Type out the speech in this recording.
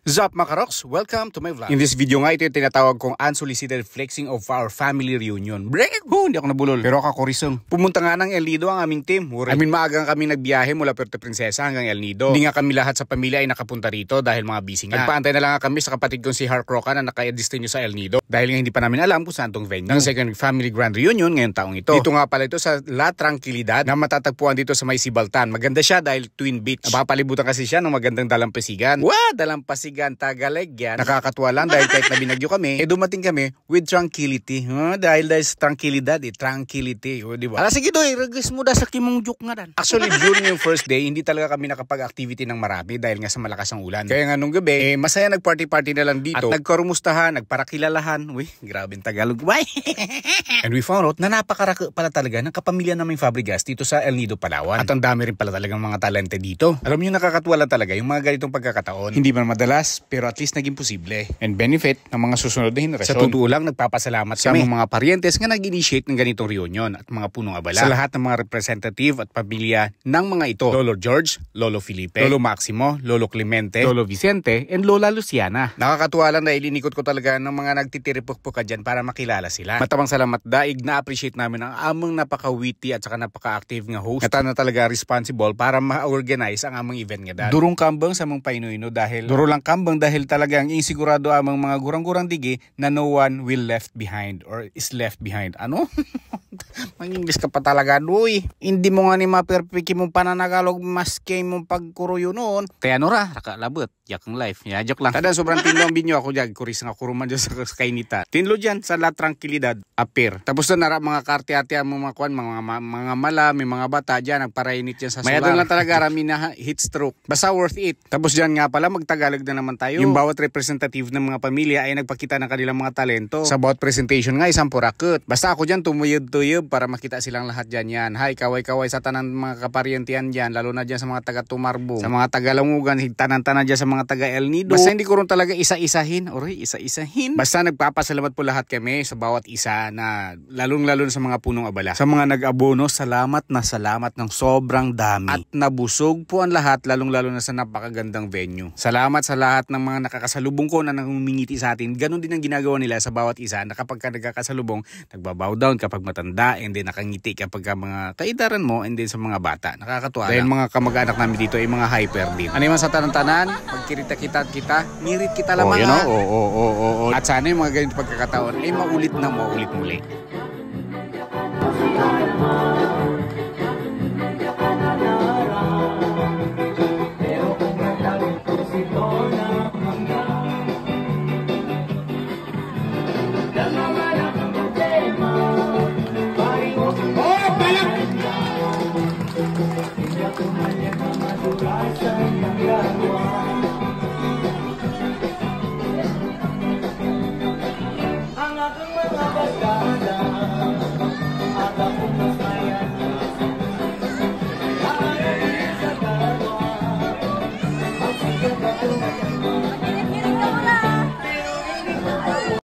Sup mga karoks? Welcome to my vlog. In this video nga, ito yung tinatawag kong unsolicited flexing of our family reunion. Hindi ako nabulol. Pero kakurisong. Pumunta nga ng El Nido ang aming team. Maagang kami nagbiyahe mula Puerto Princesa hanggang El Nido. Hindi nga kami lahat sa pamilya ay nakapunta rito dahil mga busy nga. Nagpaantay na lang kami sa kapatid kong si Hark Roca na naka-destinyo sa El Nido. Dahil nga hindi pa namin alam kung saan tong venue. Ng second family grand reunion ngayong taong ito. Dito nga pala ito sa La Tranquilidad na matatagpuan dito sa may Sibaltan. Maganda siya dahil twin beach. Napapalibutan kasi siya ng magandang dalampasigan. Dalampasigan, Tagalog yan. Nakakatuwa lang dahil kahit na binagyo kami, dumating kami with tranquility. Dahil sa tranquilidad, tranquility. Diba? Sige doy, regis mo da sa kimong juk nga dan. Actually, during yung first day, hindi talaga kami nakapag-activity ng marami dahil nga sa malakas ang ulan. Kaya nga nung gabi, masaya nag-party-party na lang dito. At nagkarumustahan, nagparakilalahan. Grabe ang Tagalog. And we found out na napakarako pala talaga ng kapamilya naming Fabregas dito sa El Nido, Palawan. At ang dami rin pala talagang mga talente dito. Alam niyo, nakakatuwa lang talaga yung mga ganitong pagkakataon. Hindi man madalas, pero at least naging posible. And benefit ng mga susunod na henerasyon. Sa totoo lang, nagpapasalamat sa mga parientes nga nag-initiate ng ganitong reunion at mga punong abala. Sa lahat ng mga representative at pamilya ng mga ito. Lolo George, Lolo Felipe, Lolo Maximo, Lolo Clemente, Lolo Vicente, and Lola Luciana. Nakakatuwa lang dahil inikot ko talaga ng mga nagtitiripok-poka dyan para makilala sila. Matabang salamat daig, na-appreciate namin ang among napaka-witty at saka napaka-active nga host. At na talaga responsible para ma-organize ang among event nga dahil. Durong kambang sa mga Painoyno dahil duro lang kambang dahil talagang insigurado amang mga gurang-gurang digi na no one will left behind or is left behind. Ano? Mang-English ka pa talaga, doy. Hindi mo nga ni maperpiki mong pananagalog maske mong pagkuruyo noon. Kaya nora, rakalabot. Yakang life. Joke lang. Tada, sobrang tinlo ang binyo ako dyan. Kuris nga kuruman dyan sa kainita. Tinlo dyan sa La Tranquilidad, apir. Tapos na nara mga karte-arte ang mga kwan, mga mala, may mga bata dyan, nagparainit dyan sa solar. Mayroon lang talaga rami na heat stroke. Basta worth it. Tapos dyan nga pala, magtagalog na naman tayo. Yung bawat representative ng mga pamilya ay nagpakita ng kanilang mga talento. Sa bawat presentation nga, isang purakot. Basta ako dyan, tumuyod-tuyod para makita silang lahat dyan yan. Hay, kaway-kaway sa tanan mga kaparientian dyan, lalo na dyan sa mga taga-Tumarbong, sa mga taga-Langugan, tanan-tanan dyan sa mga taga El Nido. Basta hindi ko rin talaga isa-isahin. Isa-isahin. Basta nagpapasalamat po lahat kami sa bawat isa na lalong-lalo sa mga punong abala. Sa mga nag-abono, salamat ng sobrang dami. At nabusog po ang lahat, lalong-lalo na sa napakagandang venue. Salamat sa lahat ng mga nakakasalubong ko na nangumingiti sa atin. Ganon din ang ginagawa nila sa bawat isa na kapag ka nagkakasalubong, nagbabow down kapag matanda, and then nakangiti kapag ka mga kaidaran mo, and then sa mga bata. Nakakatuwa. Dahil mga kamag-anak namin dito ay mga hyper din. Ano yung sa tanan-tanan? Magkirita kita, ngirit kita lamang. At sana yung mga ganito pagkakataon ay maulit muli.